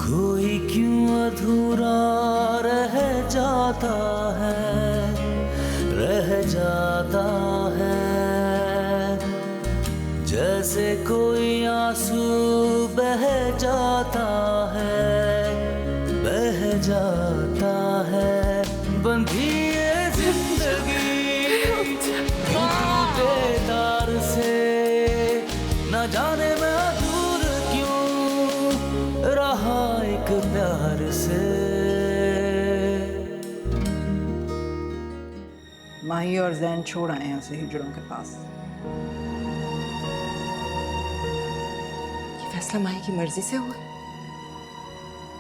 कोई क्यों अधूरा रह जाता है, रह जाता है। जैसे कोई आंसू बह जाता है, बह जाता है। बंधी ये जिंदगी टूटे तार से, न जाने मैं दूर क्यों रहा एक प्यार से। माही और जैन छोड़ आए हैं उसे हिजड़ों के पास। ये फैसला माही की मर्जी से हुआ?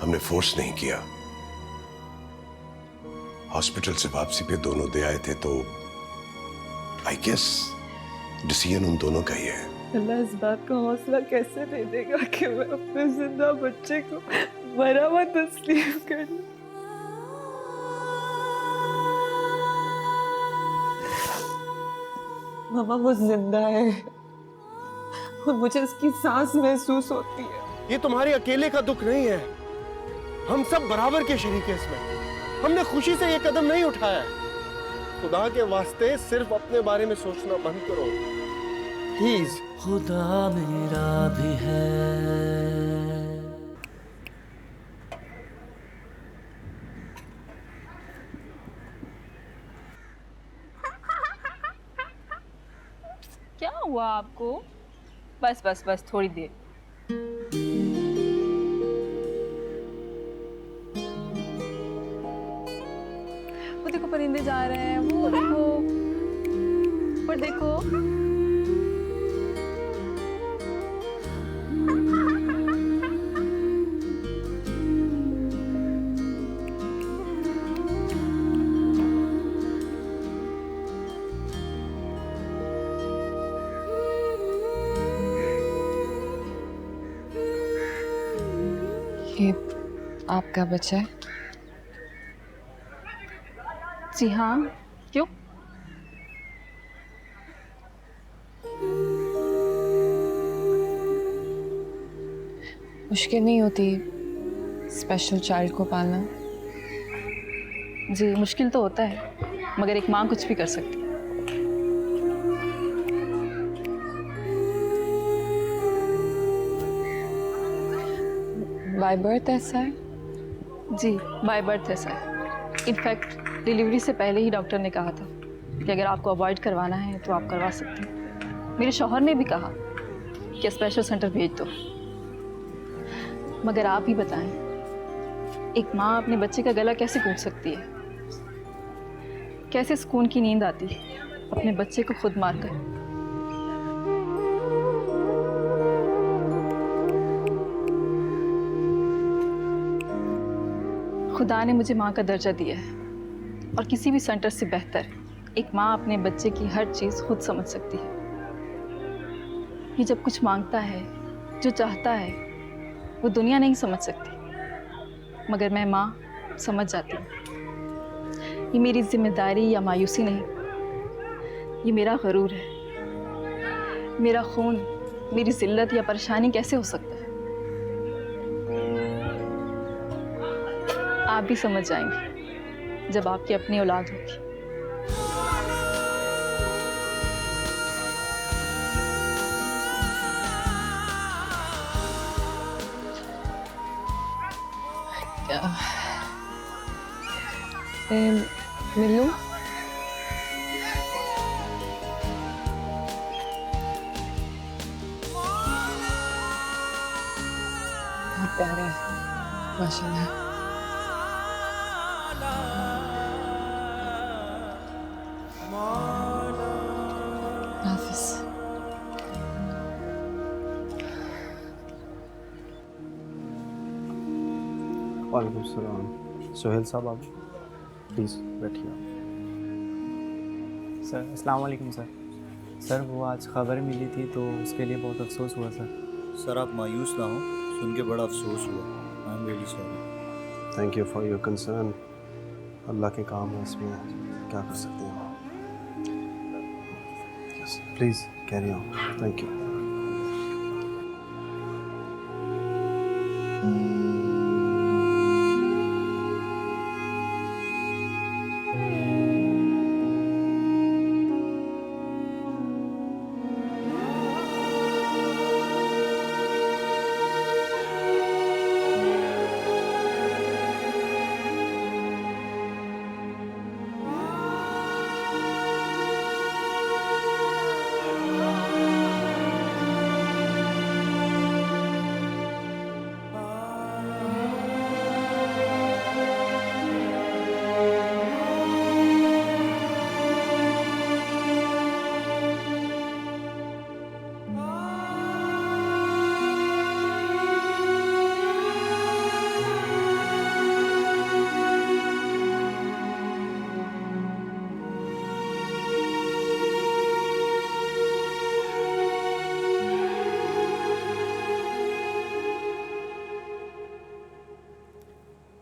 हमने फोर्स नहीं किया। हॉस्पिटल से वापसी पे दोनों दे आए थे, तो आई गेस डिसीजन उन दोनों का ही है। अल्लाह इस बात का हौसला कैसे दे देगा कि मैं अपने जिंदा बच्चे को मरा हुआ तस्लीम कर लूं। मामा वो जिंदा है और मुझे उसकी सांस महसूस होती है। ये तुम्हारे अकेले का दुख नहीं है, हम सब बराबर के शरीक हैं इसमें। हमने खुशी से ये कदम नहीं उठाया है। खुदा के वास्ते सिर्फ अपने बारे में सोचना बंद करो प्लीज। खुदा मेरा भी है। क्या हुआ आपको? बस बस बस थोड़ी देर। वो देखो परिंदे जा रहे हैं, वो देखो, और देखो। ये आपका बच्चा है? जी हाँ, क्यों? मुश्किल नहीं होती स्पेशल चाइल्ड को पालना? जी मुश्किल तो होता है, मगर एक माँ कुछ भी कर सकती है। बाय बर्थ ऐसा है? जी बाय बर्थ ऐसा है। इनफैक्ट डिलीवरी से पहले ही डॉक्टर ने कहा था कि अगर आपको अवॉइड करवाना है तो आप करवा सकते हैं। मेरे शौहर ने भी कहा कि स्पेशल सेंटर भेज दो। मगर आप ही बताएं, एक माँ अपने बच्चे का गला कैसे घोंट सकती है? कैसे सुकून की नींद आती है अपने बच्चे को खुद मारकर? खुदा ने मुझे माँ का दर्जा दिया है और किसी भी सेंटर से बेहतर एक माँ अपने बच्चे की हर चीज़ खुद समझ सकती है। ये जब कुछ मांगता है, जो चाहता है, वो दुनिया नहीं समझ सकती, मगर मैं माँ समझ जाती हूँ। ये मेरी जिम्मेदारी या मायूसी नहीं, ये मेरा गरूर है। मेरा खून मेरी जिल्लत या परेशानी कैसे हो सकता है? आप भी समझ जाएंगे जब आपकी अपनी औलाद होगी। मिलूं? बहुत प्यारा है माशाल्लाह। हाफिज। वालेकुम सलाम। सोहेल साहब आप प्लीज़ बैठिए। सर अस्सलाम वालेकुम सर। सर वो आज खबर मिली थी तो उसके लिए बहुत अफसोस हुआ सर। सर आप मायूस ना हो, सुन के बड़ा अफसोस हुआ। I am really sorry. Thank you for your concern. अल्लाह के काम है, इसमें क्या कर सकते हैं। Please carry on. Thank you.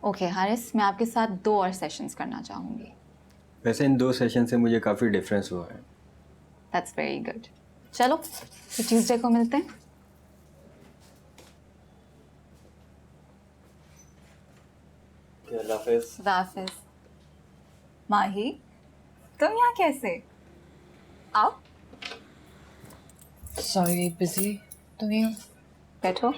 Okay Haris, मैं आपके साथ 2 और सेशंस करना चाहूँगी। वैसे इन 2 सेशन से मुझे काफ़ी डिफरेंस हुआ है। That's very good. चलो तो ट्यूसडे को मिलते हैं। हाफिज। माही, तुम यहाँ कैसे? आओ। सॉरी बिजी, तुम ही हो? बैठो।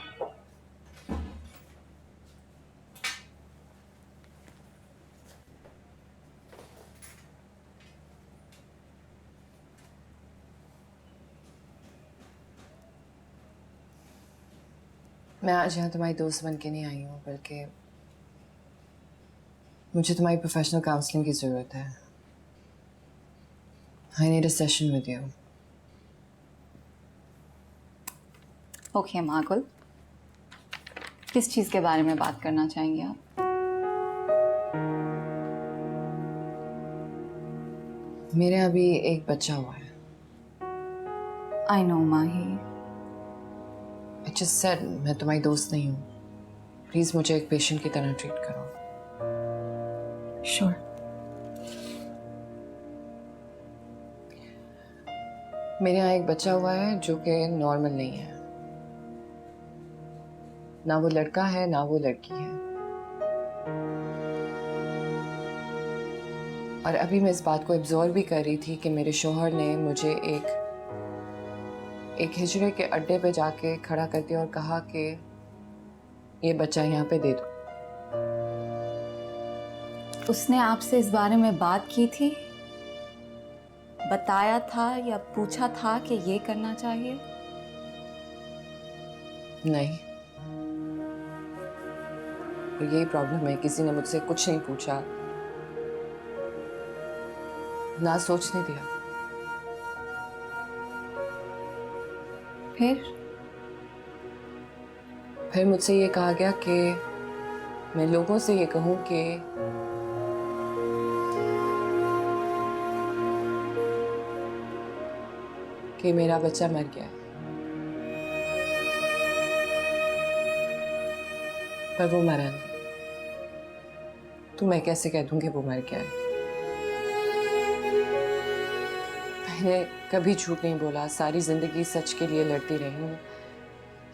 मैं आज यहाँ तुम्हारी दोस्त बन के नहीं आई हूँ, बल्कि मुझे तुम्हारी प्रोफेशनल काउंसलिंग की ज़रूरत है। I need a session with you. Okay Makul, किस चीज़ के बारे में बात करना चाहेंगे आप? मेरे अभी एक बच्चा हुआ है। I know Mahi. I just said मैं तुम्हारी दोस्त नहीं हूँ। प्लीज़ मुझे एक पेशेंट की तरह ट्रीट करो। श्योर। मेरे यहाँ एक बच्चा हुआ है जो कि नॉर्मल नहीं है। ना वो लड़का है ना वो लड़की है। और अभी मैं इस बात को एब्जॉर्व भी कर रही थी कि मेरे शोहर ने मुझे एक हिजड़े के अड्डे पे जाके खड़ा कर दिया और कहा कि ये बच्चा यहाँ पे दे दो। उसने आपसे इस बारे में बात की थी? बताया था या पूछा था कि ये करना चाहिए? नहीं, और यही प्रॉब्लम है, किसी ने मुझसे कुछ नहीं पूछा, ना सोचने दिया। फिर मुझसे ये कहा गया कि मैं लोगों से ये कहूं कि मेरा बच्चा मर गया है। पर वो मरा नहीं, तो मैं कैसे कह दूं कि वो मर गया है? मैंने कभी झूठ नहीं बोला, सारी जिंदगी सच के लिए लड़ती रही हूँ,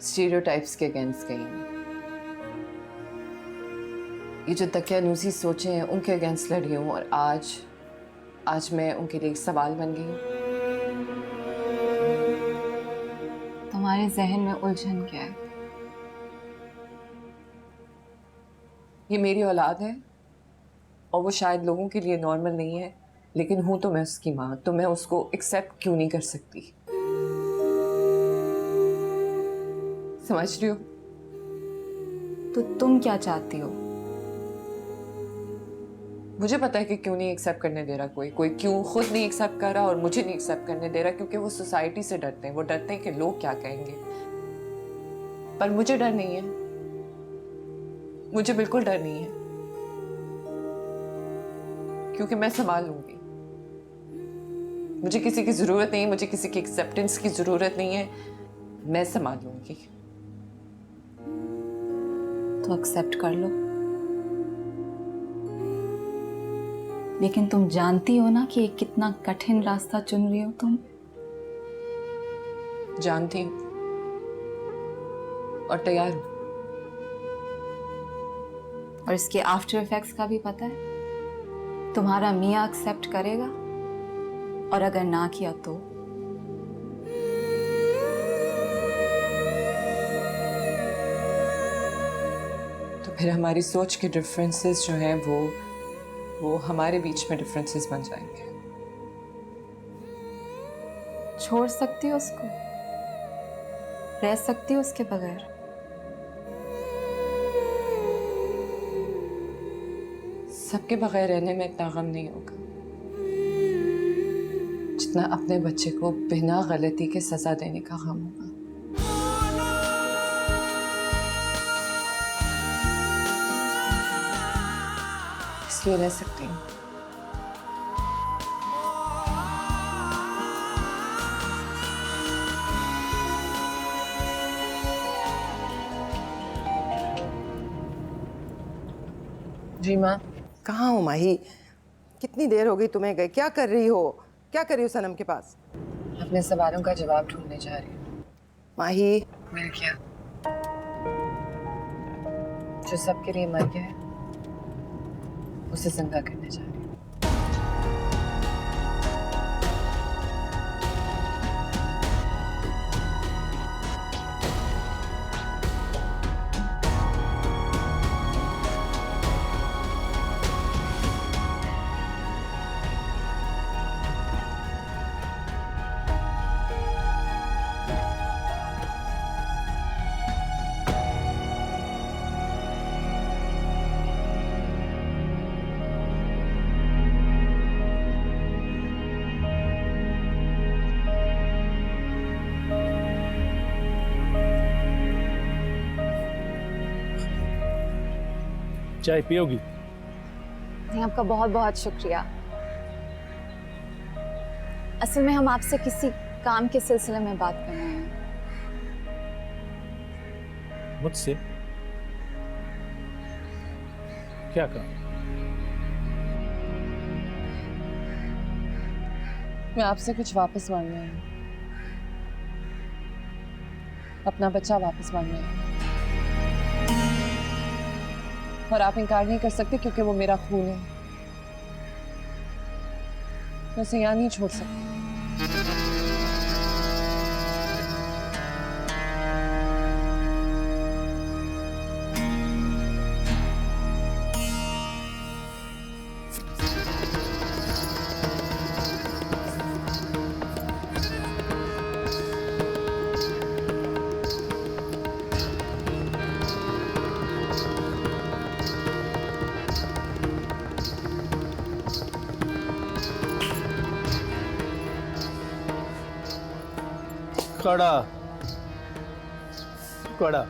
स्टीरियोटाइप्स के अगेंस्ट गई हूँ। ये जो दकियानूसी सोचें हैं उनके अगेंस्ट लड़ी हूँ, और आज मैं उनके लिए एक सवाल बन गई हूँ। तुम्हारे जहन में उलझन क्या है? ये मेरी औलाद है और वो शायद लोगों के लिए नॉर्मल नहीं है, लेकिन हूं तो मैं उसकी माँ, तो मैं उसको एक्सेप्ट क्यों नहीं कर सकती? समझ रही हो? तो तुम क्या चाहती हो? मुझे पता है कि क्यों नहीं एक्सेप्ट करने दे रहा कोई क्यों खुद नहीं एक्सेप्ट कर रहा और मुझे नहीं एक्सेप्ट करने दे रहा, क्योंकि वो सोसाइटी से डरते हैं। वो डरते हैं कि लोग क्या कहेंगे, पर मुझे डर नहीं है। मुझे बिल्कुल डर नहीं है, क्योंकि मैं संभाल लूंगी। मुझे किसी की जरूरत नहीं है, मुझे किसी की एक्सेप्टेंस की जरूरत नहीं है, मैं संभाल लूंगी। तो एक्सेप्ट कर लो, लेकिन तुम जानती हो ना कि ये कितना कठिन रास्ता चुन रही हो तुम। जानती हूँ और तैयार हूँ, और इसके आफ्टर इफेक्ट्स का भी पता है। तुम्हारा मियाँ एक्सेप्ट करेगा, और अगर ना किया तो फिर हमारी सोच के डिफरेंसेस जो हैं वो हमारे बीच में डिफरेंसेस बन जाएंगे। छोड़ सकती हो उसको? रह सकती हो उसके बगैर? सबके बगैर रहने में इतना गम नहीं होगा जितना अपने बच्चे को बिना गलती के सजा देने का गम होगा। इसलिए रह सकती हूँ। जी माँ। कहाँ हो माही? कितनी देर हो गई तुम्हें गए? क्या कर रही हो? क्या कर रही हो सनम के पास? अपने सवालों का जवाब ढूंढने जा रही हूँ। माही, मिल गया। जो सबके लिए मर गया है उसे जिंदा करने जा रही हूँ। चाय पियोगी? नहीं, आपका बहुत बहुत शुक्रिया। असल में हम आपसे किसी काम के सिलसिले में बात कर रहे हैं। मुझसे? क्या काम? मैं आपसे कुछ वापस मांगना है। अपना बच्चा वापस मांगना है। और आप इनकार नहीं कर सकते क्योंकि वो मेरा खून है। मैं उसे यहाँ नहीं छोड़ सकती। कड़ा कड़ा।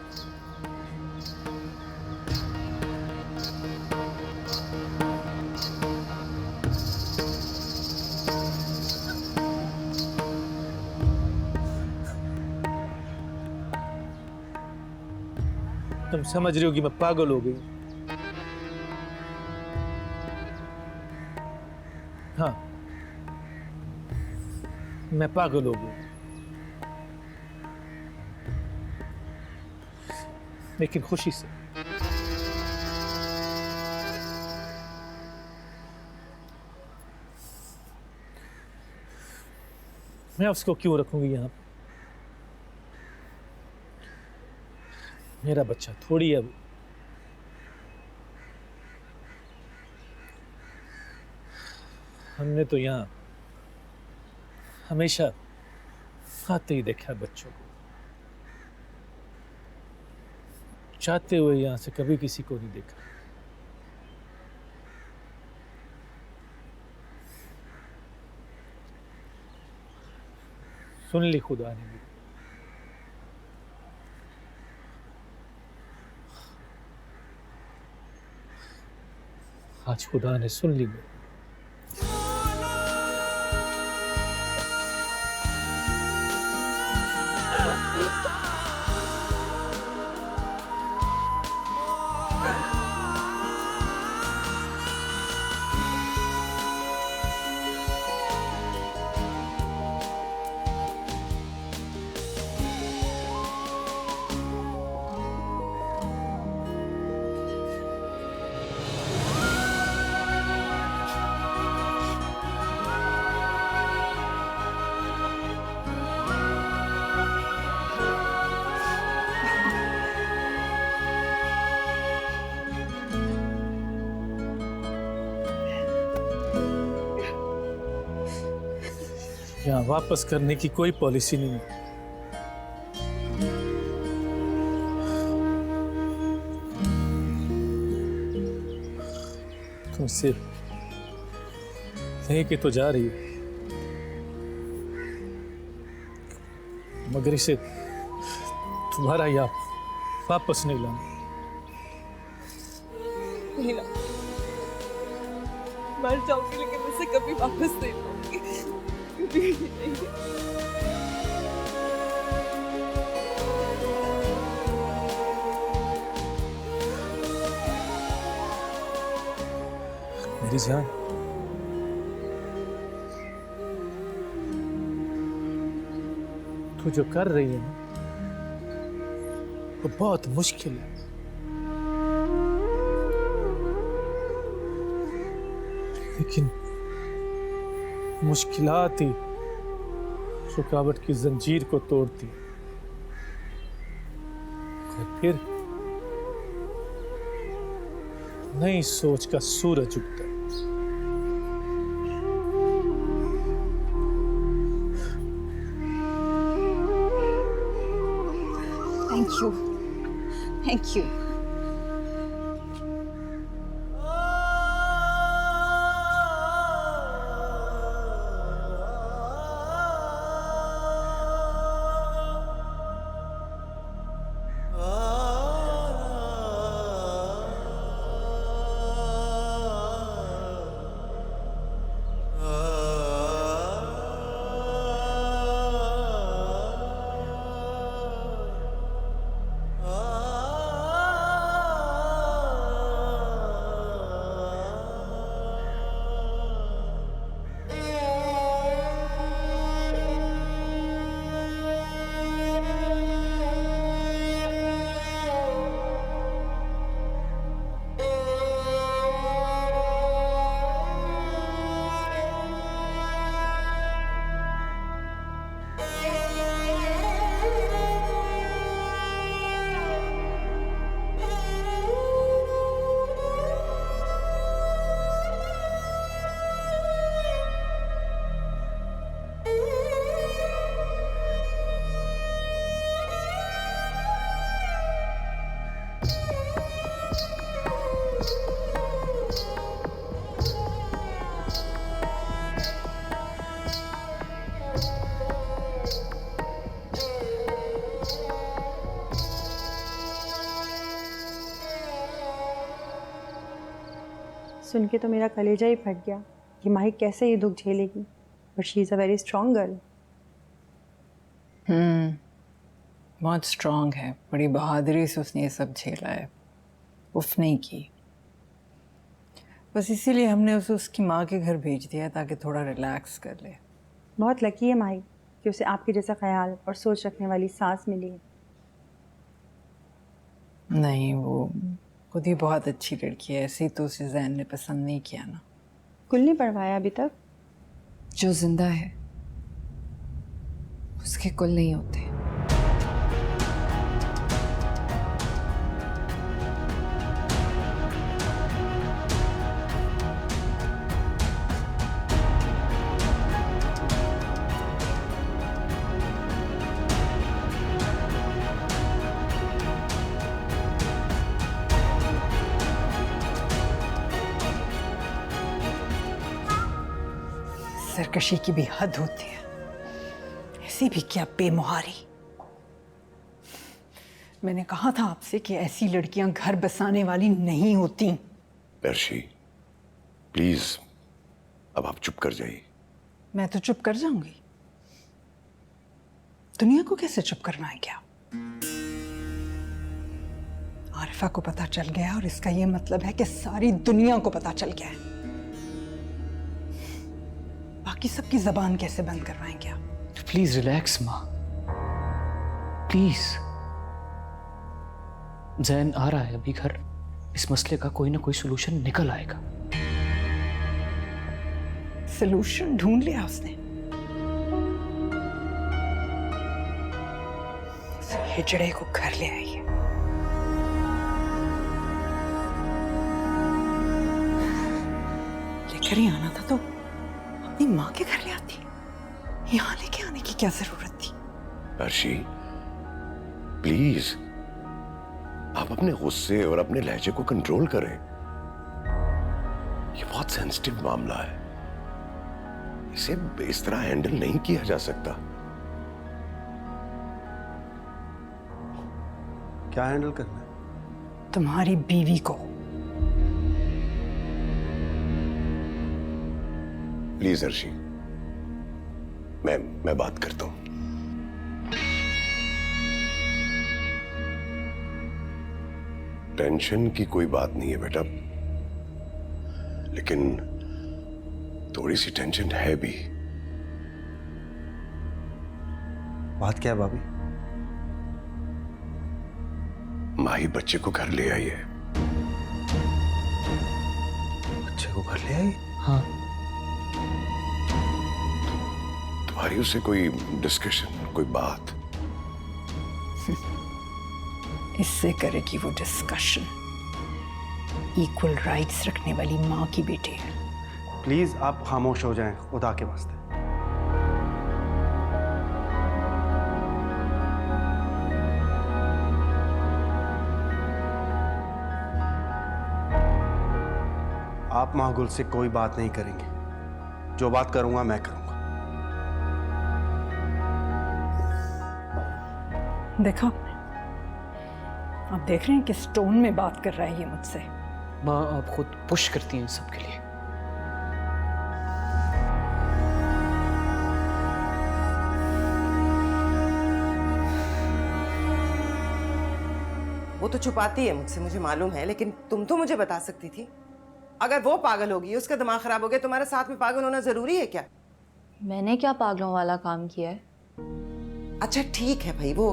तुम समझ रही हो कि मैं पागल हो गई? हाँ, मैं पागल हो गई, लेकिन खुशी से। मैं उसको क्यों रखूंगी यहां? मेरा बच्चा थोड़ी है वो। हमने तो यहां हमेशा आते ही देखा बच्चों को। चाहते हुए यहां से कभी किसी को नहीं देखा। सुन ली खुदा ने भी। आज खुदा ने सुन ली मेरी। यहाँ वापस करने की कोई पॉलिसी नहीं है। तुम सिर्फ लेके तो जा रही हो, मगर इसे तुम्हारा यहाँ वापस नहीं लाना। नहीं ला, मर जाऊंगी लेकिन इसे कभी वापस नहीं लाऊंगी। कभी नहीं। मेरी जान, तू जो कर रही है ना वो बहुत मुश्किल है, लेकिन मुश्किलात ही रुकावट की जंजीर को तोड़ती और फिर नई सोच का सूरज उगता है। Thank you, thank you. सुन के तो मेरा कलेजा ही फट गया कि माही कैसे ये दुख झेलेगी, but she is a very strong girl. बहुत स्ट्रांग है, बड़ी बहादुरी से उसने ये सब झेला है, उफ नहीं की। बस इसीलिए हमने उसे उसकी माँ के घर भेज दिया ताकि थोड़ा रिलैक्स कर ले। बहुत लकी है माही कि उसे आपके जैसा ख्याल और सोच रखने वाली सास मिली है। नहीं, वो खुद ही बहुत अच्छी लड़की है, ऐसे ही तो उसे जैन ने पसंद नहीं किया ना। कुल नहीं पढ़वाया अभी तक? जो जिंदा है उसके कुल नहीं होते। सरकशी की भी हद होती है, ऐसी भी क्या बेमुहारी। मैंने कहा था आपसे कि ऐसी लड़कियां घर बसाने वाली नहीं होती। अर्शी, प्लीज अब आप चुप कर जाइए। मैं तो चुप कर जाऊंगी, दुनिया को कैसे चुप करना है क्या? आरिफा को पता चल गया और इसका ये मतलब है कि सारी दुनिया को पता चल गया है। बाकी सबकी जबान कैसे बंद करवाएंगे आप? प्लीज रिलैक्स माँ, प्लीज। जैन आ रहा है अभी घर, इस मसले का कोई ना कोई सोल्यूशन निकल आएगा। सोल्यूशन ढूंढ लिया उसने? हिजड़े को घर ले आई है। लेकर ही आना था तो अपनी माँ के घर ले आती, यहाँ लेके आने की क्या जरूरत थी? अर्शी प्लीज, आप अपने गुस्से और अपने लहजे को कंट्रोल करें। ये बहुत सेंसिटिव मामला है, इसे इस तरह हैंडल नहीं किया जा सकता। क्या हैंडल करना है? तुम्हारी बीवी को। प्लीज अर्शी, मैं बात करता हूं। टेंशन की कोई बात नहीं है बेटा, लेकिन थोड़ी सी टेंशन है भी। बात क्या है भाभी? माही बच्चे को घर ले आई है। बच्चे को घर ले आई? हाँ। तुम्हारी उससे कोई डिस्कशन, कोई बात? इससे करेगी वो डिस्कशन। इक्वल राइट्स रखने वाली माँ की बेटी है। प्लीज आप खामोश हो जाएं, खुदा के वास्ते। आप माहगुल से कोई बात नहीं करेंगे। जो बात करूंगा मैं करूंगा। देखा आपने? आप देख रहे हैं किस टोन में बात कर रहा है ये मुझसे। माँ आप खुद पुश करती हैं सबके लिए। वो तो छुपाती है मुझसे, मुझे मालूम है, लेकिन तुम तो मुझे बता सकती थी। अगर वो पागल होगी, उसका दिमाग खराब हो गया, तुम्हारे साथ में पागल होना जरूरी है क्या? मैंने क्या पागलों वाला काम किया है? अच्छा ठीक है भाई, वो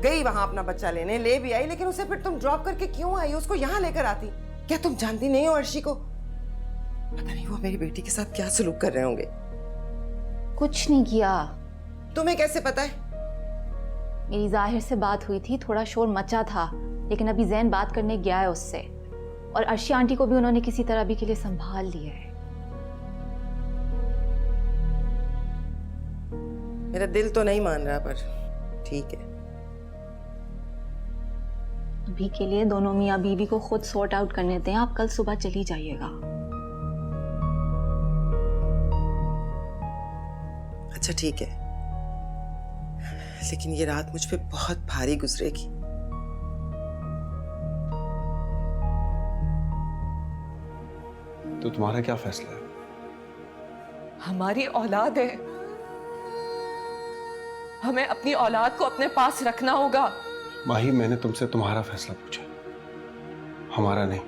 गई वहां अपना बच्चा लेने, ले भी आई, लेकिन उसे फिर तुम ड्रॉप करके क्यों आई? उसको यहाँ लेकर आती। क्या तुम जानती नहीं हो अर्शी को? पता नहीं वो मेरी बेटी के साथ क्या सलूक कर रहे होंगे। कुछ नहीं किया। तुम्हें कैसे पता है? मेरी जाहिर से बात हुई थी, थोड़ा शोर मचा था, लेकिन अभी जैन बात करने गया है उससे, और अर्शी आंटी को भी उन्होंने किसी तरह अभी के लिए संभाल लिया है। मेरा दिल तो नहीं मान रहा, पर ठीक है। अभी के लिए दोनों मियाँ बीवी को खुद सॉर्ट आउट करने दें। आप कल सुबह चली जाइएगा। अच्छा ठीक है, लेकिन ये रात मुझ पे बहुत भारी गुजरेगी। तो तुम्हारा क्या फैसला है? हमारी औलाद है, हमें अपनी औलाद को अपने पास रखना होगा। माही, मैंने तुमसे तुम्हारा फैसला पूछा, हमारा नहीं।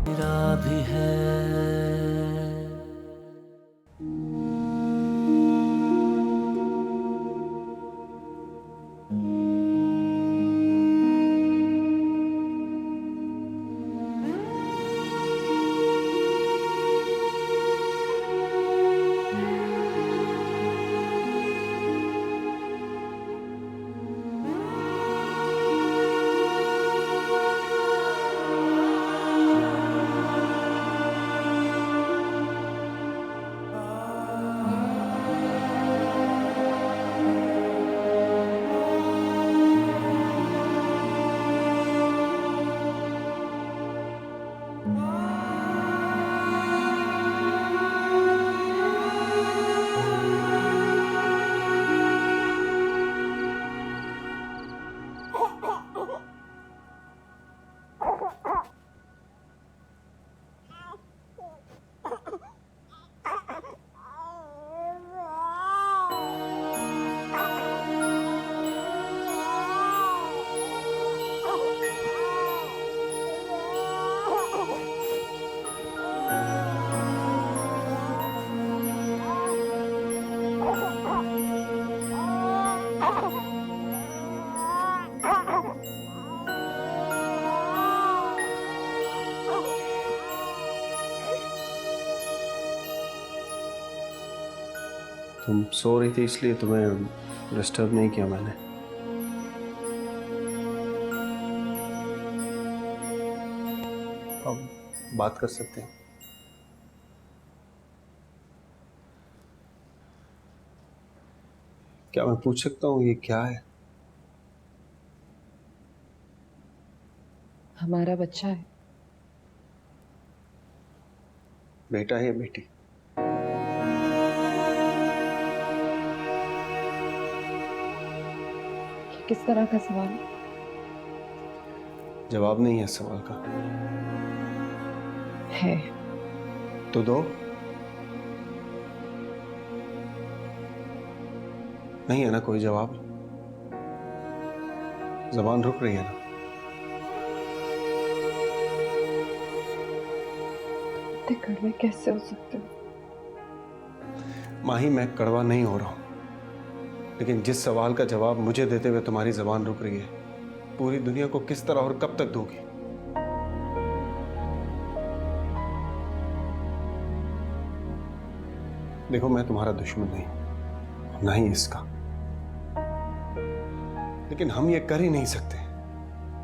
मेरा भी है। तुम सो रही थी इसलिए तुम्हें डिस्टर्ब नहीं किया मैंने। अब बात कर सकते हैं। क्या मैं पूछ सकता हूँ ये क्या है? हमारा बच्चा है। बेटा है या बेटी? किस तरह का सवाल? जवाब नहीं है इस सवाल का। है तो दो। नहीं है ना कोई जवाब? जबान रुक रही है ना? इतने कड़वे कैसे हो सकते हो? माही, मैं कड़वा नहीं हो रहा हूं, लेकिन जिस सवाल का जवाब मुझे देते हुए तुम्हारी जबान रुक रही है, पूरी दुनिया को किस तरह और कब तक दोगी? देखो, मैं तुम्हारा दुश्मन नहीं, ना ही इसका, लेकिन हम ये कर ही नहीं सकते,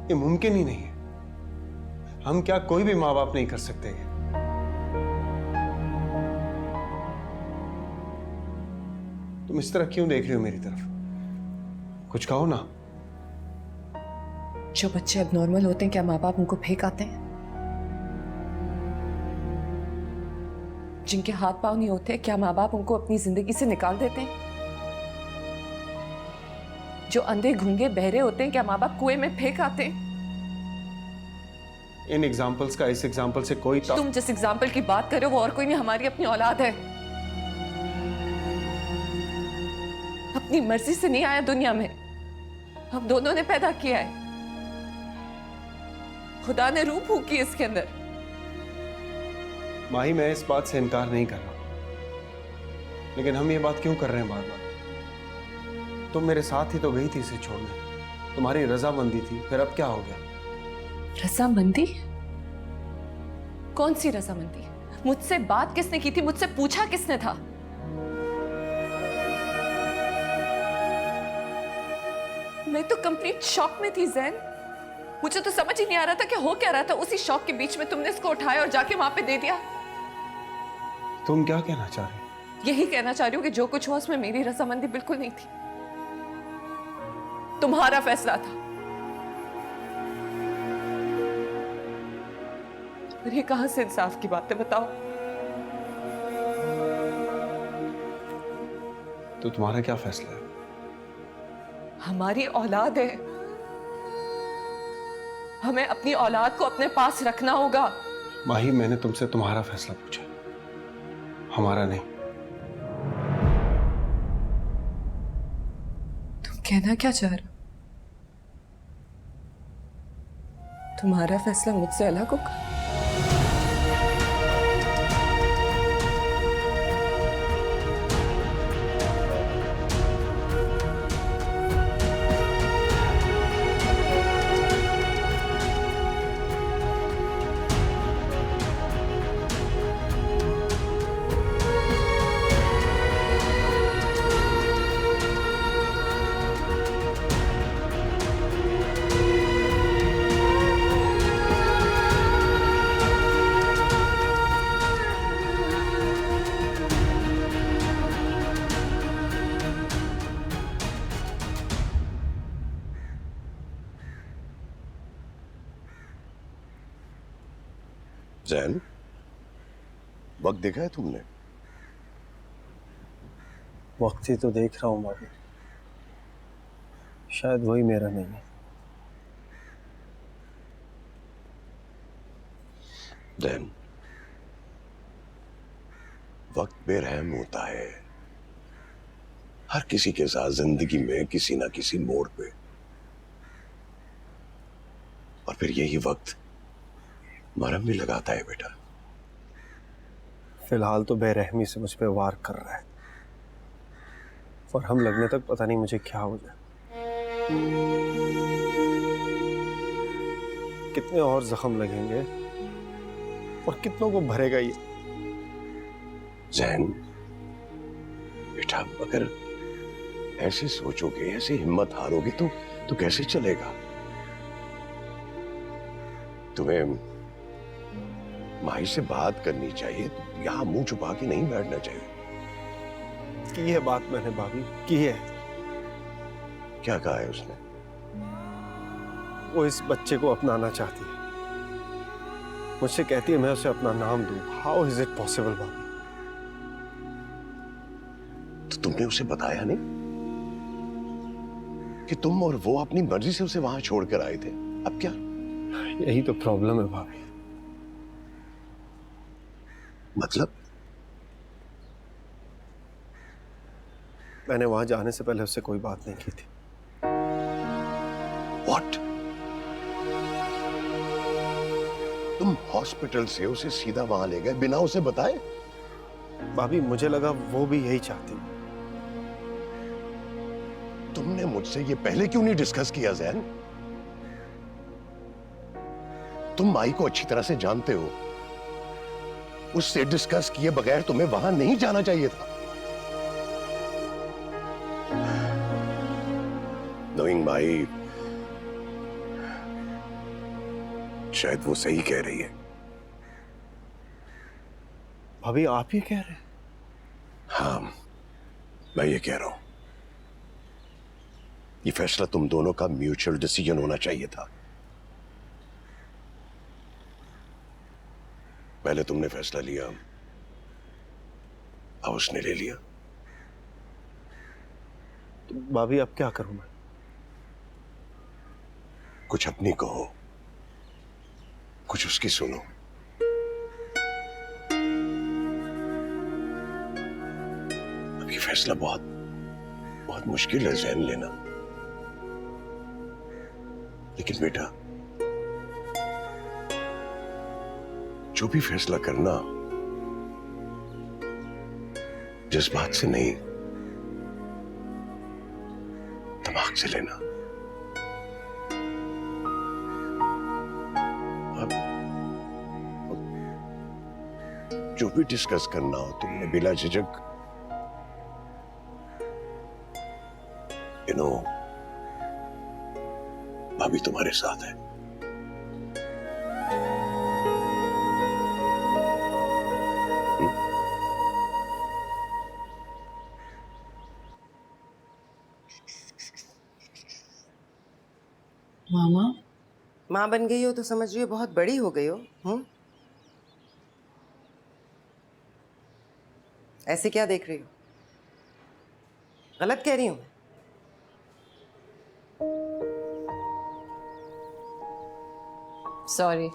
ये मुमकिन ही नहीं है। हम क्या कोई भी माँ बाप नहीं कर सकते ये। तुम इस तरह क्यों देख रही हो मेरी तरफ? कुछ कहो ना। जो बच्चे अब नॉर्मल होते हैं, क्या माँ बाप उनको फेंक आते हैं? जिनके हाथ पांव नहीं होते, क्या माँ बाप उनको अपनी जिंदगी से निकाल देते हैं? जो अंधे गूंगे बहरे होते हैं, क्या माँ बाप कुएं में फेंक आते हैं? इन एग्जाम्पल्स का इस एग्जाम्पल से कोई तुम जिस एग्जाम्पल की बात कर रहे हो वो और कोई नहीं, हमारी अपनी औलाद है। अपनी मर्जी से नहीं आया दुनिया में, हम दोनों ने पैदा किया है। खुदा ने रूह फूंकी इसके अंदर। माही, मैं इस बात से इनकार नहीं कर रहा, लेकिन हम ये बात क्यों कर रहे हैं बार बार? तुम मेरे साथ ही तो गई थी इसे छोड़ने, तुम्हारी रजामंदी थी, फिर अब क्या हो गया? रजामंदी? कौन सी रजामंदी? मुझसे बात किसने की थी? मुझसे पूछा किसने था? मैं तो कंप्लीट शॉक में थी ज़ैन। मुझे तो समझ ही नहीं आ रहा था कि हो क्या रहा था। उसी शॉक के बीच में तुमने इसको उठाया और जाके वहां पे दे दिया। तुम क्या कहना चाह रही हो? यही कहना चाह रही हूँ कि जो कुछ हुआ उसमें मेरी रजामंदी बिल्कुल नहीं थी, तुम्हारा फैसला था। और ये कहां से इंसाफ की बात है, बताओ? तो तुम्हारा क्या फैसला है? हमारी औलाद है, हमें अपनी औलाद को अपने पास रखना होगा। माही, मैंने तुमसे तुम्हारा फैसला पूछा, हमारा नहीं। तुम कहना क्या चाह रहे हो? तुम्हारा फैसला मुझसे अलग होगा? जैन, वक्त देखा है तुमने? वक्त ही तो देख रहा हूं भाभी, शायद वही मेरा नहीं है। जैन, वक्त बेरहम होता है हर किसी के साथ जिंदगी में, किसी ना किसी मोड़ पे। और फिर यही वक्त मरहम भी लगाता है बेटा। फिलहाल तो बेरहमी से मुझ पे वार कर रहा है, और हम लगने तक पता नहीं मुझे क्या हो जाए। कितने और जख्म लगेंगे और कितनों को भरेगा ये? जैन बेटा, अगर ऐसे सोचोगे, ऐसे हिम्मत हारोगे तो कैसे चलेगा? तुम्हें माही से बात करनी चाहिए, यहां मुंह छुपा के नहीं बैठना चाहिए। की है बात मैंने भाभी, की है। क्या कहा है उसने? वो इस बच्चे को अपनाना चाहती है, मुझसे कहती है मैं उसे अपना नाम दूं। हाउ इज इट पॉसिबल भाभी? तो तुमने उसे बताया नहीं कि तुम और वो अपनी मर्जी से उसे वहां छोड़कर आए थे? अब क्या? यही तो प्रॉब्लम है भाभी। मतलब? मैंने वहां जाने से पहले उससे कोई बात नहीं की थी। What? तुम हॉस्पिटल से उसे सीधा वहां ले गए बिना उसे बताए? भाभी मुझे लगा वो भी यही चाहती। तुमने मुझसे ये पहले क्यों नहीं डिस्कस किया जैन? तुम माई को अच्छी तरह से जानते हो, उससे डिस्कस किए बगैर तुम्हें वहां नहीं जाना चाहिए था। नोइंग माई, शायद वो सही कह रही है। भाभी आप ये कह रहे हैं? हाँ, मैं ये कह रहा हूं। ये फैसला तुम दोनों का म्यूचुअल डिसीजन होना चाहिए था। पहले तुमने फैसला लिया, अब उसने ले लिया। तो भाभी अब क्या करूं मैं? कुछ अपनी कहो, कुछ उसकी सुनो। अब ये फैसला बहुत बहुत मुश्किल है जैन लेना, लेकिन बेटा जो भी फैसला करना जज्बात से नहीं, दिमाग से लेना। जो भी डिस्कस करना हो तुमने बिला झिझक, भाभी तुम्हारे साथ है। मामा, माँ बन गई हो तो समझ रही हो बहुत बड़ी हो गई हो। ऐसे क्या देख रही हो? गलत कह रही हूं? सॉरी।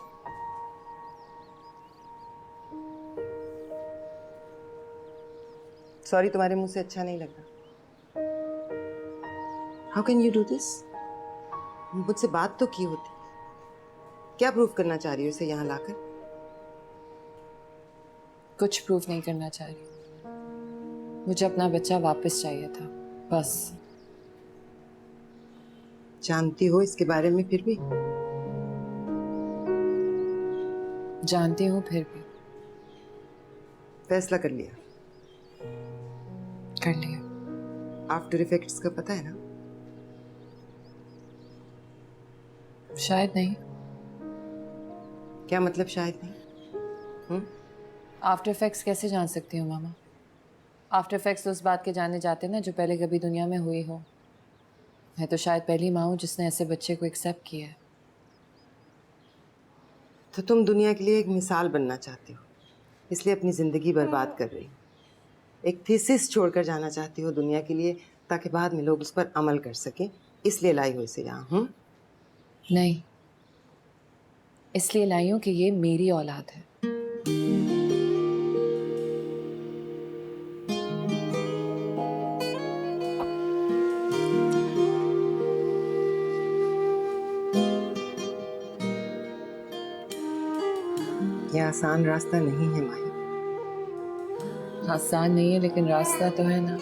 सॉरी तुम्हारे मुंह से अच्छा नहीं लगा। How can you do this? मुझसे बात तो की होती। क्या प्रूव करना चाह रही हो इसे यहां लाकर? कुछ प्रूव नहीं करना चाह रही, मुझे अपना बच्चा वापस चाहिए था, बस। जानती हो इसके बारे में फिर भी? जानती हूँ फिर भी। फैसला कर लिया? कर लिया। आफ्टर इफेक्ट्स का पता है ना? शायद नहीं। क्या मतलब शायद नहीं? आफ्टर इफेक्ट्स कैसे जान सकती हूँ मामा? आफ्टर इफेक्ट्स तो उस बात के जाने जाते ना जो पहले कभी दुनिया में हुई हो। मैं तो शायद पहली माँ हूँ जिसने ऐसे बच्चे को एक्सेप्ट किया है। तो तुम दुनिया के लिए एक मिसाल बनना चाहती हो, इसलिए अपनी जिंदगी बर्बाद कर रही हो। एक थीसिस छोड़कर जाना चाहती हो दुनिया के लिए, ताकि बाद में लोग उस पर अमल कर सकें, इसलिए लाई हो इसे यहाँ। नहीं, इसलिए लाई हूँ कि ये मेरी औलाद है। ये आसान रास्ता नहीं है माही। आसान नहीं है, लेकिन रास्ता तो है ना।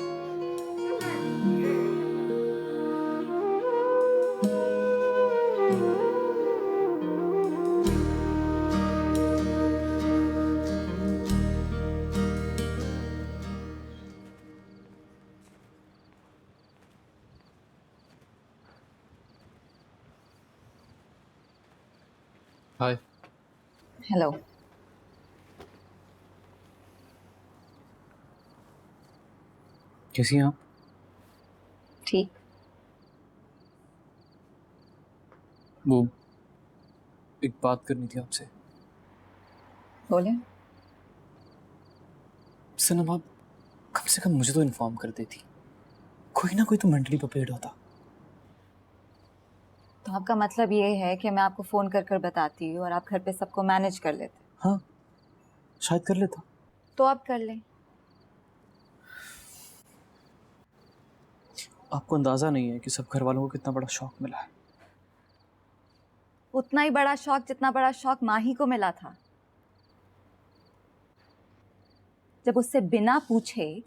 हाय। हेलो। कैसी हैं आप? ठीक। वो एक बात करनी थी आपसे। बोले। सनम, आप कम से कम मुझे तो इन्फॉर्म कर देती, कोई ना कोई तो मेंटली प्रिपेयर्ड होता। तो आपका मतलब ये है कि मैं आपको फ़ोन कर कर बताती हूँ और आप घर पे सबको मैनेज कर लेते? हाँ, शायद कर लेता। तो आप कर लें। आपको अंदाज़ा नहीं है कि सब घर वालों को कितना बड़ा शॉक मिला है। उतना ही बड़ा शौक जितना बड़ा शौक माही को मिला था, जब उससे बिना पूछे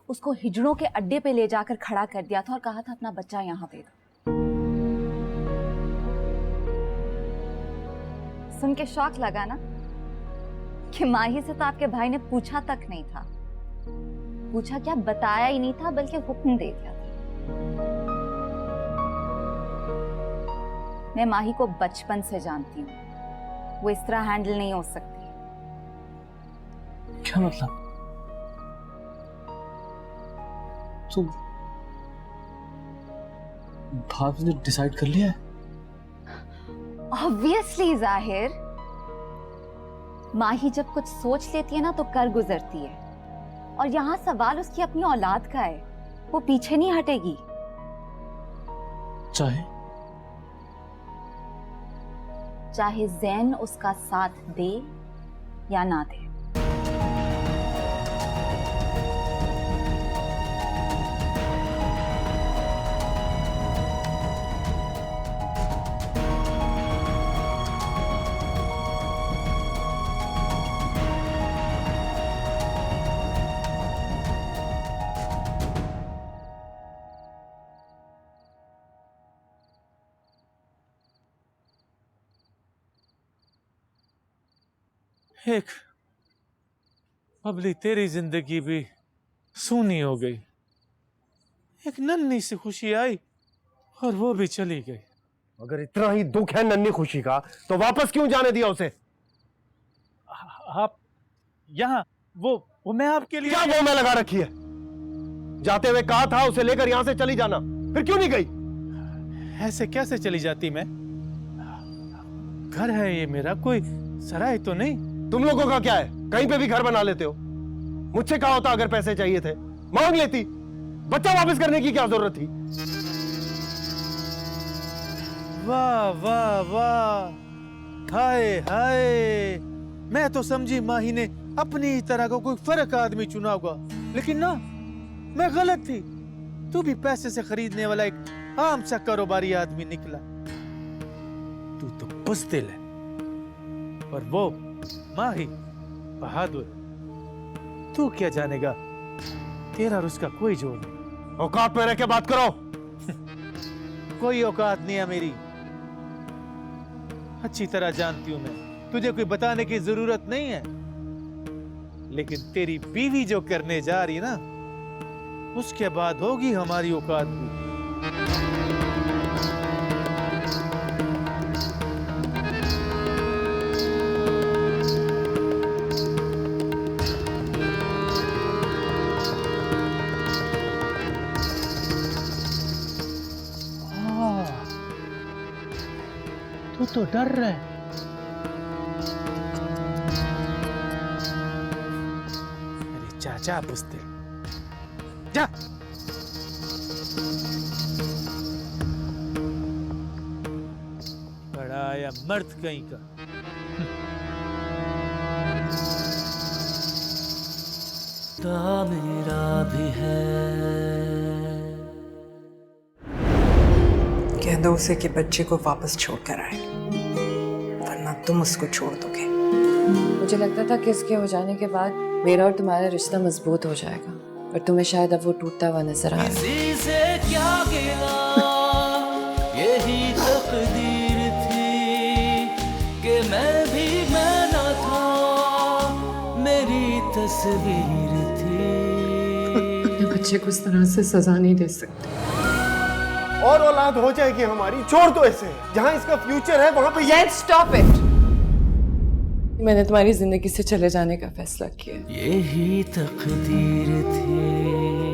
उसको हिजड़ों के अड्डे पे ले जाकर खड़ा कर दिया था और कहा था अपना बच्चा यहाँ दे दो। सुन के शौक लगा ना कि माही से तो आपके भाई ने पूछा तक नहीं था। पूछा क्या, बताया ही नहीं था, बल्कि हुक्म दे दिया था। मैं माही को बचपन से जानती हूँ, वो इस तरह हैंडल नहीं हो सकती। क्या मतलब? तो भाभी ने डिसाइड कर लिया है? ऑब्वियसली जाहिर, माही जब कुछ सोच लेती है ना तो कर गुजरती है। और यहाँ सवाल उसकी अपनी औलाद का है, वो पीछे नहीं हटेगी। चाहे ज़ैन उसका साथ दे या ना दे। एक अबली तेरी जिंदगी भी सूनी हो गई। एक नन्ही सी खुशी आई और वो भी चली गई। अगर इतना ही दुख है नन्ही खुशी का तो वापस क्यों जाने दिया उसे? आप यहाँ वो मैं आपके लिए क्या वो मैं लगा रखी है? जाते हुए कहा था उसे लेकर यहां से चली जाना, फिर क्यों नहीं गई? ऐसे कैसे चली जाती मैं? घर है ये मेरा, कोई सराय तो नहीं। तुम लोगों का क्या है, कहीं पे भी घर बना लेते हो। मुझसे कहा होता अगर पैसे चाहिए थे मांग लेती, बच्चा वापस करने की क्या जरूरत थी? वाह वाह वाह, हाय हाय, मैं तो समझी माही ने अपनी ही तरह का कोई फर्क आदमी चुना होगा, लेकिन ना, मैं गलत थी। तू भी पैसे से खरीदने वाला एक आम सा कारोबारी आदमी निकला। तू तो बुज़दिल है और वो माही बहादुर। तू क्या जानेगा, तेरा और उसका कोई जोड़ नहीं। औकात में रह के बात करो। कोई औकात नहीं है मेरी, अच्छी तरह जानती हूं मैं, तुझे कोई बताने की जरूरत नहीं है। लेकिन तेरी बीवी जो करने जा रही है ना, उसके बाद होगी हमारी औकात भी। तू तो डर रहा है। अरे चाचा पूछते जा। बड़ा आया मर्द कहीं का। मेरा भी है। कह दो उसे कि बच्चे को वापस छोड़ कर आए, वरना तुम उसको छोड़ दोगे। मुझे लगता था कि इसके हो जाने के बाद मेरा और तुम्हारा रिश्ता मजबूत हो जाएगा, पर तुम्हें शायद अब वो टूटता हुआ नजर आ रहा है। किसी से क्या गिला, यही तकदीर थी कि मैं भी मैं न था, मेरी तस्वीर थी। अपने बच्चे को इस तरह से सजा नहीं दे सकते। और औलाद हो जाएगी हमारी, छोड़ दो इसे। जहां इसका फ्यूचर है वहां पे Let's stop it। मैंने तुम्हारी जिंदगी से चले जाने का फैसला किया। यही तकदीर थी।